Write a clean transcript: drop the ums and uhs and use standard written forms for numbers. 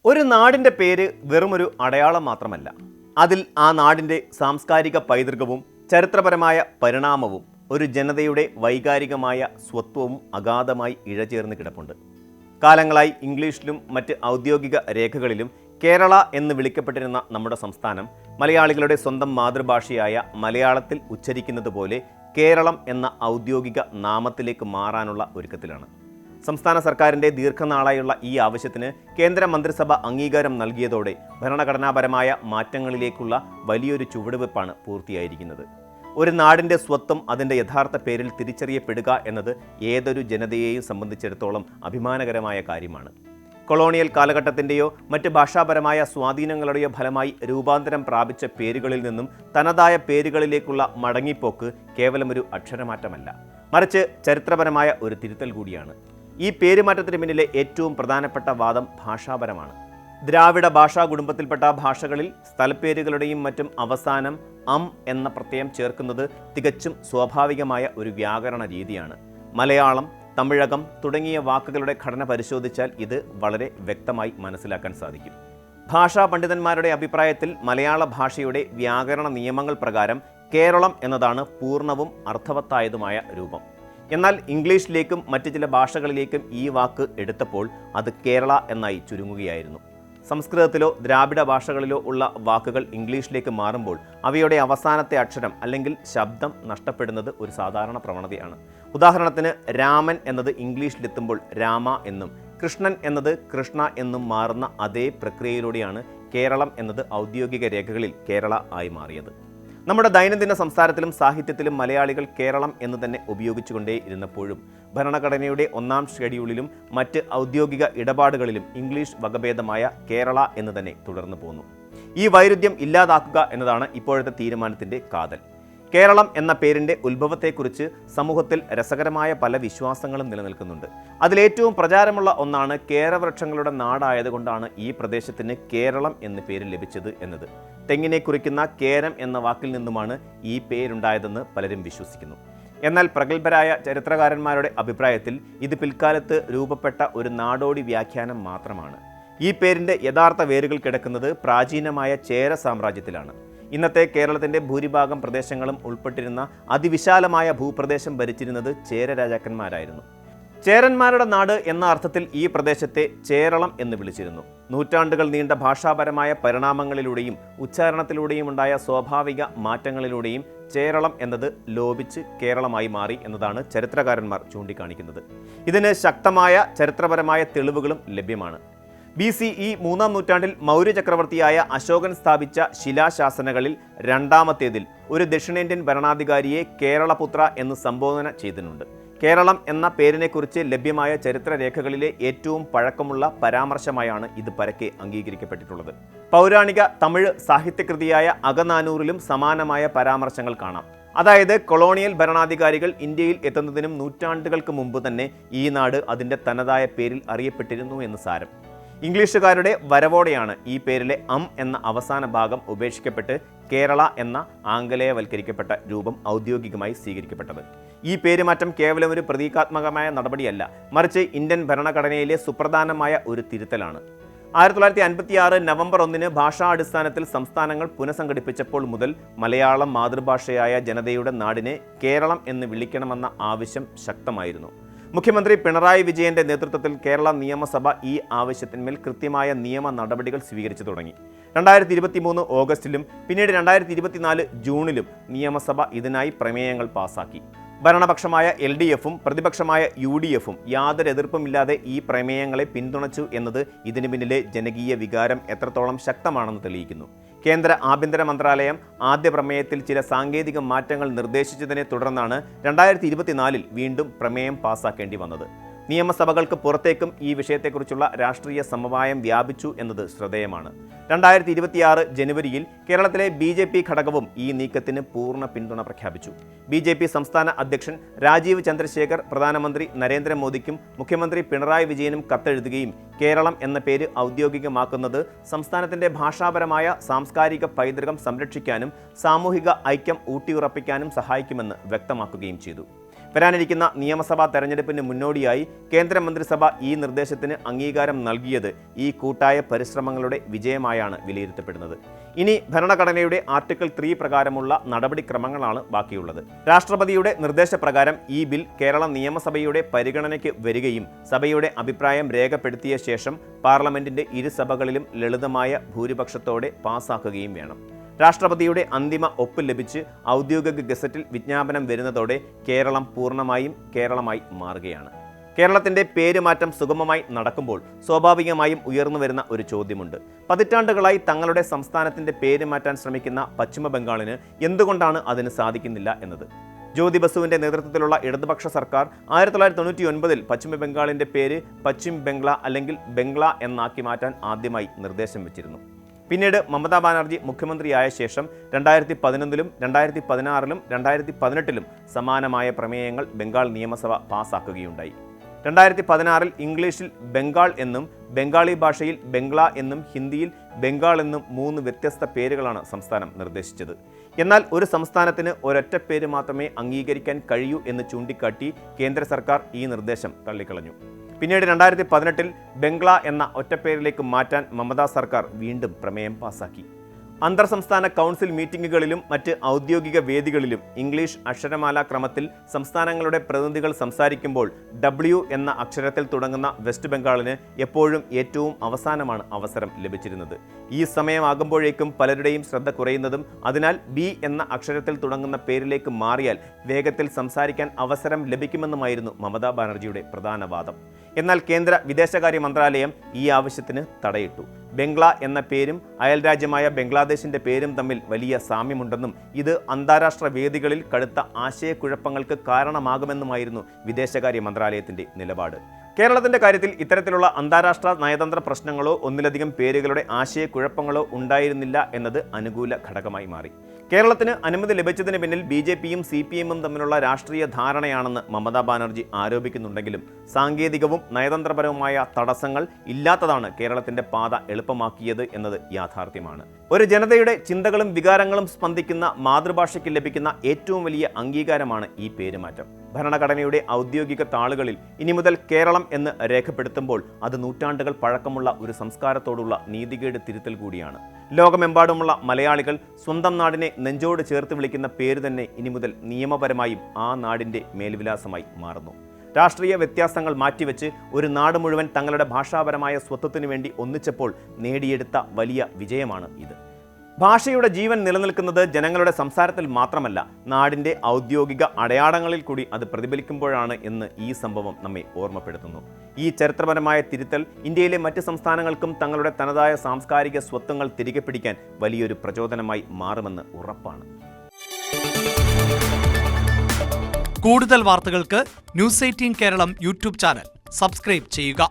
ഒരു നാടിൻ്റെ പേര് വെറുമൊരു അടയാളം മാത്രമല്ല, അതിൽ ആ നാടിൻ്റെ സാംസ്കാരിക പൈതൃകവും ചരിത്രപരമായ പരിണാമവും ഒരു ജനതയുടെ വൈകാരികമായ സ്വത്വവും അഗാധമായി ഇഴചേർന്ന് കിടപ്പുണ്ട്. കാലങ്ങളായി ഇംഗ്ലീഷിലും മറ്റ് ഔദ്യോഗിക രേഖകളിലും കേരള എന്ന് വിളിക്കപ്പെട്ടിരുന്ന നമ്മുടെ സംസ്ഥാനം മലയാളികളുടെ സ്വന്തം മാതൃഭാഷയായ മലയാളത്തിൽ ഉച്ചരിക്കുന്നത് പോലെ കേരളം എന്ന ഔദ്യോഗിക നാമത്തിലേക്ക് മാറാനുള്ള ഒരുക്കത്തിലാണ്. സംസ്ഥാന സർക്കാരിൻ്റെ ദീർഘനാളായുള്ള ഈ ആവശ്യത്തിന് കേന്ദ്ര മന്ത്രിസഭ അംഗീകാരം നൽകിയതോടെ ഭരണഘടനാപരമായ മാറ്റങ്ങളിലേക്കുള്ള വലിയൊരു ചുവടുവെപ്പാണ് പൂർത്തിയായിരിക്കുന്നത്. ഒരു നാടിൻ്റെ സ്വത്വം അതിൻ്റെ യഥാർത്ഥ പേരിൽ തിരിച്ചറിയപ്പെടുക എന്നത് ഏതൊരു ജനതയെയും സംബന്ധിച്ചിടത്തോളം അഭിമാനകരമായ കാര്യമാണ്. കൊളോണിയൽ കാലഘട്ടത്തിൻ്റെയോ മറ്റ് ഭാഷാപരമായ സ്വാധീനങ്ങളുടെയോ ഫലമായി രൂപാന്തരം പ്രാപിച്ച പേരുകളിൽ നിന്നും തനതായ പേരുകളിലേക്കുള്ള മടങ്ങിപ്പോക്ക് കേവലമൊരു അക്ഷരമാറ്റമല്ല, മറിച്ച് ചരിത്രപരമായ ഒരു തിരുത്തൽ കൂടിയാണ്. ഈ പേരുമാറ്റത്തിന് പിന്നിലെ ഏറ്റവും പ്രധാനപ്പെട്ട വാദം ഭാഷാപരമാണ്. ദ്രാവിഡ ഭാഷാ കുടുംബത്തിൽപ്പെട്ട ഭാഷകളിൽ സ്ഥലപ്പേരുകളുടെയും മറ്റും അവസാനം എന്ന പ്രത്യയം ചേർക്കുന്നത് തികച്ചും സ്വാഭാവികമായ ഒരു വ്യാകരണ രീതിയാണ്. മലയാളം, തമിഴകം തുടങ്ങിയ വാക്കുകളുടെ ഘടന പരിശോധിച്ചാൽ ഇത് വളരെ വ്യക്തമായി മനസ്സിലാക്കാൻ സാധിക്കും. ഭാഷാ പണ്ഡിതന്മാരുടെ അഭിപ്രായത്തിൽ മലയാള ഭാഷയുടെ വ്യാകരണ നിയമങ്ങൾ പ്രകാരം കേരളം എന്നതാണ് പൂർണ്ണവും അർത്ഥവത്തായതുമായ രൂപം. എന്നാൽ ഇംഗ്ലീഷിലേക്കും മറ്റ് ചില ഭാഷകളിലേക്കും ഈ വാക്ക് എടുത്തപ്പോൾ അത് കേരള എന്നായി ചുരുങ്ങുകയായിരുന്നു. സംസ്കൃതത്തിലോ ദ്രാവിഡ ഭാഷകളിലോ ഉള്ള വാക്കുകൾ ഇംഗ്ലീഷിലേക്ക് മാറുമ്പോൾ അവയുടെ അവസാനത്തെ അക്ഷരം അല്ലെങ്കിൽ ശബ്ദം നഷ്ടപ്പെടുന്നത് ഒരു സാധാരണ പ്രവണതയാണ്. ഉദാഹരണത്തിന് രാമൻ എന്നത് ഇംഗ്ലീഷിലെത്തുമ്പോൾ രാമ എന്നും കൃഷ്ണൻ എന്നത് കൃഷ്ണ എന്നും മാറുന്ന അതേ പ്രക്രിയയിലൂടെയാണ് കേരളം എന്നത് ഔദ്യോഗിക രേഖകളിൽ കേരള ആയി മാറിയത്. നമ്മുടെ ദൈനംദിന സംസാരത്തിലും സാഹിത്യത്തിലും മലയാളികൾ കേരളം എന്ന് തന്നെ ഉപയോഗിച്ചുകൊണ്ടേ ഇരുന്നപ്പോഴും ഭരണഘടനയുടെ 1-ാം ഷെഡ്യൂളിലും മറ്റ് ഔദ്യോഗിക ഇടപാടുകളിലും ഇംഗ്ലീഷ് വകഭേദമായ കേരള എന്ന് തന്നെ തുടർന്നു പോന്നു. ഈ വൈരുദ്ധ്യം ഇല്ലാതാക്കുക എന്നതാണ് ഇപ്പോഴത്തെ തീരുമാനത്തിൻ്റെ കാതൽ. കേരളം എന്ന പേരിൻ്റെ ഉത്ഭവത്തെക്കുറിച്ച് സമൂഹത്തിൽ രസകരമായ പല വിശ്വാസങ്ങളും നിലനിൽക്കുന്നുണ്ട്. അതിലേറ്റവും പ്രചാരമുള്ള ഒന്നാണ് കേരവൃക്ഷങ്ങളുടെ നാടായതുകൊണ്ടാണ് ഈ പ്രദേശത്തിന് കേരളം എന്ന പേര് ലഭിച്ചത് എന്നത്. തെങ്ങിനെ കുറിക്കുന്ന കേരം എന്ന വാക്കിൽ നിന്നുമാണ് ഈ പേരുണ്ടായതെന്ന് പലരും വിശ്വസിക്കുന്നു. എന്നാൽ പ്രഗത്ഭരായ ചരിത്രകാരന്മാരുടെ അഭിപ്രായത്തിൽ ഇത് പിൽക്കാലത്ത് രൂപപ്പെട്ട ഒരു നാടോടി വ്യാഖ്യാനം മാത്രമാണ്. ഈ പേരിൻ്റെ യഥാർത്ഥ വേരുകൾ കിടക്കുന്നത് പ്രാചീനമായ ചേര സാമ്രാജ്യത്തിലാണ്. ഇന്നത്തെ കേരളത്തിൻ്റെ ഭൂരിഭാഗം പ്രദേശങ്ങളും ഉൾപ്പെട്ടിരുന്ന അതിവിശാലമായ ഭൂപ്രദേശം ഭരിച്ചിരുന്നത് ചേര രാജാക്കന്മാരായിരുന്നു. ചേരന്മാരുടെ നാട് എന്ന അർത്ഥത്തിൽ ഈ പ്രദേശത്തെ ചേരളം എന്ന് വിളിച്ചിരുന്നു. നൂറ്റാണ്ടുകൾ നീണ്ട ഭാഷാപരമായ പരിണാമങ്ങളിലൂടെയും ഉച്ചാരണത്തിലൂടെയും ഉണ്ടായ സ്വാഭാവിക മാറ്റങ്ങളിലൂടെയും ചേരളം എന്നത് ലോപിച്ച് കേരളമായി മാറി എന്നതാണ് ചരിത്രകാരന്മാർ ചൂണ്ടിക്കാണിക്കുന്നത്. ഇതിന് ശക്തമായ ചരിത്രപരമായ തെളിവുകളും ലഭ്യമാണ്. BCE 3-ാം നൂറ്റാണ്ടിൽ മൗര്യ ചക്രവർത്തിയായ അശോകൻ സ്ഥാപിച്ച ശിലാശാസനകളിൽ രണ്ടാമത്തേതിൽ ഒരു ദക്ഷിണേന്ത്യൻ ഭരണാധികാരിയെ കേരളപുത്ര എന്ന് സംബോധന ചെയ്തിട്ടുണ്ട്. കേരളം എന്ന പേരിനെക്കുറിച്ച് ലഭ്യമായ ചരിത്രരേഖകളിലെ ഏറ്റവും പഴക്കമുള്ള പരാമർശമായാണ് ഇത് പരക്കെ അംഗീകരിക്കപ്പെട്ടിട്ടുള്ളത്. പൗരാണിക തമിഴ് സാഹിത്യകൃതിയായ അകനാനൂറിലും സമാനമായ പരാമർശങ്ങൾ കാണാം. അതായത് കൊളോണിയൽ ഭരണാധികാരികൾ ഇന്ത്യയിൽ എത്തുന്നതിനും നൂറ്റാണ്ടുകൾക്ക് മുമ്പ് തന്നെ ഈ നാട് അതിൻ്റെ തനതായ പേരിൽ അറിയപ്പെട്ടിരുന്നു എന്ന് സാരം. ഇംഗ്ലീഷുകാരുടെ വരവോടെയാണ് ഈ പേരിലെ എന്ന അവസാന ഭാഗം ഉപേക്ഷിക്കപ്പെട്ട് കേരള എന്ന ആംഗലേയവൽക്കരിക്കപ്പെട്ട രൂപം ഔദ്യോഗികമായി സ്വീകരിക്കപ്പെട്ടത്. ഈ പേരുമാറ്റം കേവലം ഒരു പ്രതീകാത്മകമായ നടപടിയല്ല, മറിച്ച് ഇന്ത്യൻ ഭരണഘടനയിലെ സുപ്രധാനമായ ഒരു തിരുത്തലാണ്. 1956 നവംബർ 1-ന് ഭാഷാടിസ്ഥാനത്തിൽ സംസ്ഥാനങ്ങൾ പുനഃസംഘടിപ്പിച്ചപ്പോൾ മുതൽ മലയാളം മാതൃഭാഷയായ ജനതയുടെ നാടിനെ കേരളം എന്ന് വിളിക്കണമെന്ന ആവശ്യം ശക്തമായിരുന്നു. മുഖ്യമന്ത്രി പിണറായി വിജയന്റെ നേതൃത്വത്തിൽ കേരള നിയമസഭ ഈ ആവശ്യത്തിന്മേൽ കൃത്യമായ നിയമ നടപടികൾ സ്വീകരിച്ചു തുടങ്ങി. 2023 ഓഗസ്റ്റിലും പിന്നീട് 2024 ജൂണിലും നിയമസഭ ഇതിനായി പ്രമേയങ്ങൾ പാസാക്കി. ഭരണപക്ഷമായ LDFും പ്രതിപക്ഷമായ UDFും യാതൊരു എതിർപ്പുമില്ലാതെ ഈ പ്രമേയങ്ങളെ പിന്തുണച്ചു എന്നത് ഇതിനു പിന്നിലെ ജനകീയ വികാരം എത്രത്തോളം ശക്തമാണെന്ന് തെളിയിക്കുന്നു. കേന്ദ്ര ആഭ്യന്തര മന്ത്രാലയം ആദ്യ പ്രമേയത്തിൽ ചില സാങ്കേതിക മാറ്റങ്ങൾ നിർദ്ദേശിച്ചതിനെ തുടർന്നാണ് 2024 വീണ്ടും പ്രമേയം പാസാക്കേണ്ടി വന്നത്. നിയമസഭകൾക്ക് പുറത്തേക്കും ഈ വിഷയത്തെക്കുറിച്ചുള്ള രാഷ്ട്രീയ സമവായം വ്യാപിച്ചു എന്നത് ശ്രദ്ധേയമാണ്. 2026 ജനുവരിയിൽ കേരളത്തിലെ BJP ഘടകവും ഈ നീക്കത്തിന് പൂർണ്ണ പിന്തുണ പ്രഖ്യാപിച്ചു. BJP സംസ്ഥാന അധ്യക്ഷൻ രാജീവ് ചന്ദ്രശേഖർ പ്രധാനമന്ത്രി നരേന്ദ്രമോദിക്കും മുഖ്യമന്ത്രി പിണറായി വിജയനും കത്തെഴുതുകയും കേരളം എന്ന പേര് ഔദ്യോഗികമാക്കുന്നത് സംസ്ഥാനത്തിൻ്റെ ഭാഷാപരമായ സാംസ്കാരിക പൈതൃകം സംരക്ഷിക്കാനും സാമൂഹിക ഐക്യം ഊട്ടിയുറപ്പിക്കാനും സഹായിക്കുമെന്ന് വ്യക്തമാക്കുകയും ചെയ്തു. വരാനിരിക്കുന്ന നിയമസഭാ തെരഞ്ഞെടുപ്പിന് മുന്നോടിയായി കേന്ദ്രമന്ത്രിസഭ ഈ നിർദ്ദേശത്തിന് അംഗീകാരം നൽകിയത് ഈ കൂട്ടായ പരിശ്രമങ്ങളുടെ വിജയമായാണ് വിലയിരുത്തപ്പെടുന്നത്. ഇനി ഭരണഘടനയുടെ ആർട്ടിക്കിൾ 3 പ്രകാരമുള്ള നടപടിക്രമങ്ങളാണ് ബാക്കിയുള്ളത്. രാഷ്ട്രപതിയുടെ നിർദ്ദേശപ്രകാരം ഈ ബിൽ കേരള നിയമസഭയുടെ പരിഗണനയ്ക്ക് വരികയും സഭയുടെ അഭിപ്രായം രേഖപ്പെടുത്തിയ ശേഷം പാർലമെന്റിന്റെ ഇരുസഭകളിലും ലളിതമായ ഭൂരിപക്ഷത്തോടെ പാസാക്കുകയും വേണം. രാഷ്ട്രപതിയുടെ അന്തിമ ഒപ്പ് ലഭിച്ച് ഔദ്യോഗിക ഗസറ്റിൽ വിജ്ഞാപനം വരുന്നതോടെ കേരളം പൂർണ്ണമായും കേരളമായി മാറുകയാണ്. കേരളത്തിന്റെ പേരുമാറ്റം സുഗമമായി നടക്കുമ്പോൾ സ്വാഭാവികമായും ഉയർന്നു വരുന്ന ഒരു ചോദ്യമുണ്ട്. പതിറ്റാണ്ടുകളായി തങ്ങളുടെ സംസ്ഥാനത്തിന്റെ പേര് മാറ്റാൻ ശ്രമിക്കുന്ന പശ്ചിമ ബംഗാളിന് എന്തുകൊണ്ടാണ് അതിന് സാധിക്കുന്നില്ല എന്നത്. ജ്യോതി ബസുവിന്റെ നേതൃത്വത്തിലുള്ള ഇടതുപക്ഷ സർക്കാർ 1999 പശ്ചിമ ബംഗാളിന്റെ പേര് പശ്ചിം ബംഗ്ല അല്ലെങ്കിൽ ബംഗ്ല എന്നാക്കി മാറ്റാൻ ആദ്യമായി നിർദ്ദേശം വെച്ചിരുന്നു. പിന്നീട് മമതാ ബാനർജി മുഖ്യമന്ത്രിയായ ശേഷം 2011-ലും 2016-ലും 2018-ലും സമാനമായ പ്രമേയങ്ങൾ ബംഗാൾ നിയമസഭ പാസാക്കുകയുണ്ടായി. 2016-ൽ ഇംഗ്ലീഷിൽ ബംഗാൾ എന്നും ബംഗാളി ഭാഷയിൽ ബംഗ്ല എന്നും ഹിന്ദിയിൽ ബംഗാൾ എന്നും 3 വ്യത്യസ്ത പേരുകളാണ് സംസ്ഥാനം നിർദ്ദേശിച്ചത്. എന്നാൽ ഒരു സംസ്ഥാനത്തിന് ഒരൊറ്റ പേര് മാത്രമേ അംഗീകരിക്കാൻ കഴിയൂ എന്ന് ചൂണ്ടിക്കാട്ടി കേന്ദ്ര സർക്കാർ ഈ നിർദ്ദേശം തള്ളിക്കളഞ്ഞു. പിന്നീട് 2018-ൽ ബംഗ്ല എന്ന ഒറ്റപ്പേരിലേക്ക് മാറ്റാൻ മമതാ സർക്കാർ വീണ്ടും പ്രമേയം പാസാക്കി. അന്തർ സംസ്ഥാന കൗൺസിൽ മീറ്റിംഗുകളിലും മറ്റ് ഔദ്യോഗിക വേദികളിലും ഇംഗ്ലീഷ് അക്ഷരമാല ക്രമത്തിൽ സംസ്ഥാനങ്ങളുടെ പ്രതിനിധികൾ സംസാരിക്കുമ്പോൾ W എന്ന അക്ഷരത്തിൽ തുടങ്ങുന്ന വെസ്റ്റ് ബംഗാളിന് എപ്പോഴും ഏറ്റവും അവസാനമാണ് അവസരം ലഭിച്ചിരുന്നത്. ഈ സമയമാകുമ്പോഴേക്കും പലരുടെയും ശ്രദ്ധ കുറയുന്നതും അതിനാൽ B എന്ന അക്ഷരത്തിൽ തുടങ്ങുന്ന പേരിലേക്ക് മാറിയാൽ വേഗത്തിൽ സംസാരിക്കാൻ അവസരം ലഭിക്കുമെന്നുമായിരുന്നു മമതാ ബാനർജിയുടെ പ്രധാന വാദം. എന്നാൽ കേന്ദ്ര വിദേശകാര്യ മന്ത്രാലയം ഈ ആവശ്യത്തിന് തടയിട്ടു. ബംഗ്ല എന്ന പേരും അയൽരാജ്യമായ ബംഗ്ലാദേശിന്റെ പേരും തമ്മിൽ വലിയ സാമ്യമുണ്ടെന്നും ഇത് അന്താരാഷ്ട്ര വേദികളിൽ കടുത്ത ആശയക്കുഴപ്പങ്ങൾക്ക് കാരണമാകുമെന്നുമായിരുന്നു വിദേശകാര്യ മന്ത്രാലയത്തിന്റെ നിലപാട്. കേരളത്തിന്റെ കാര്യത്തിൽ ഇത്തരത്തിലുള്ള അന്താരാഷ്ട്ര നയതന്ത്ര പ്രശ്നങ്ങളോ ഒന്നിലധികം പേരുകളുടെ ആശയക്കുഴപ്പങ്ങളോ ഉണ്ടായിരുന്നില്ല എന്നത് അനുകൂല ഘടകമായി മാറി. കേരളത്തിന് അനുമതി ലഭിച്ചതിന് പിന്നിൽ BJPയും CPMും തമ്മിലുള്ള രാഷ്ട്രീയ ധാരണയാണെന്ന് മമതാ ബാനർജി ആരോപിക്കുന്നുണ്ടെങ്കിലും സാങ്കേതികവും നയതന്ത്രപരവുമായ തടസ്സങ്ങൾ ഇല്ലാത്തതാണ് കേരളത്തിന്റെ പാത എളുപ്പമാക്കിയത് എന്നത് യാഥാർത്ഥ്യമാണ്. ഒരു ജനതയുടെ ചിന്തകളും വികാരങ്ങളും സ്പന്ദിക്കുന്ന മാതൃഭാഷയ്ക്ക് ലഭിക്കുന്ന ഏറ്റവും വലിയ അംഗീകാരമാണ് ഈ പേരുമാറ്റം. ഭരണഘടനയുടെ ഔദ്യോഗിക താളുകളിൽ ഇനി മുതൽ കേരളം എന്ന് രേഖപ്പെടുത്തുമ്പോൾ അത് നൂറ്റാണ്ടുകൾ പഴക്കമുള്ള ഒരു സംസ്കാരത്തോടുള്ള നീതികേട് തിരുത്തൽ കൂടിയാണ്. ലോകമെമ്പാടുമുള്ള മലയാളികൾ സ്വന്തം നാടിനെ നെഞ്ചോട് ചേർത്ത് വിളിക്കുന്ന പേര് തന്നെ ഇനി മുതൽ നിയമപരമായും ആ നാടിൻ്റെ മേൽവിലാസമായി മാറുന്നു. രാഷ്ട്രീയ വ്യത്യാസങ്ങൾ മാറ്റിവെച്ച് ഒരു നാട് മുഴുവൻ തങ്ങളുടെ ഭാഷാപരമായ സ്വത്വത്തിനു വേണ്ടി ഒന്നിച്ചപ്പോൾ നേടിയെടുത്ത വലിയ വിജയമാണ് ഇത്. ഭാഷയുടെ ജീവൻ നിലനിൽക്കുന്നത് ജനങ്ങളുടെ സംസാരത്തിൽ മാത്രമല്ല, നാടിൻ്റെ ഔദ്യോഗിക അടയാളങ്ങളിൽ കൂടി അത് പ്രതിഫലിക്കുമ്പോഴാണ് എന്ന് ഈ സംഭവം നമ്മെ ഓർമ്മപ്പെടുത്തുന്നു. ഈ ചരിത്രപരമായ തിരുത്തൽ ഇന്ത്യയിലെ മറ്റ് സംസ്ഥാനങ്ങൾക്കും തങ്ങളുടെ തനതായ സാംസ്കാരിക സ്വത്വങ്ങൾ തിരികെ പിടിക്കാൻ വലിയൊരു പ്രചോദനമായി മാറുമെന്ന് ഉറപ്പാണ്. കൂടുതൽ വാർത്തകൾക്ക് news 18 Keralam YouTube channel subscribe ചെയ്യുക.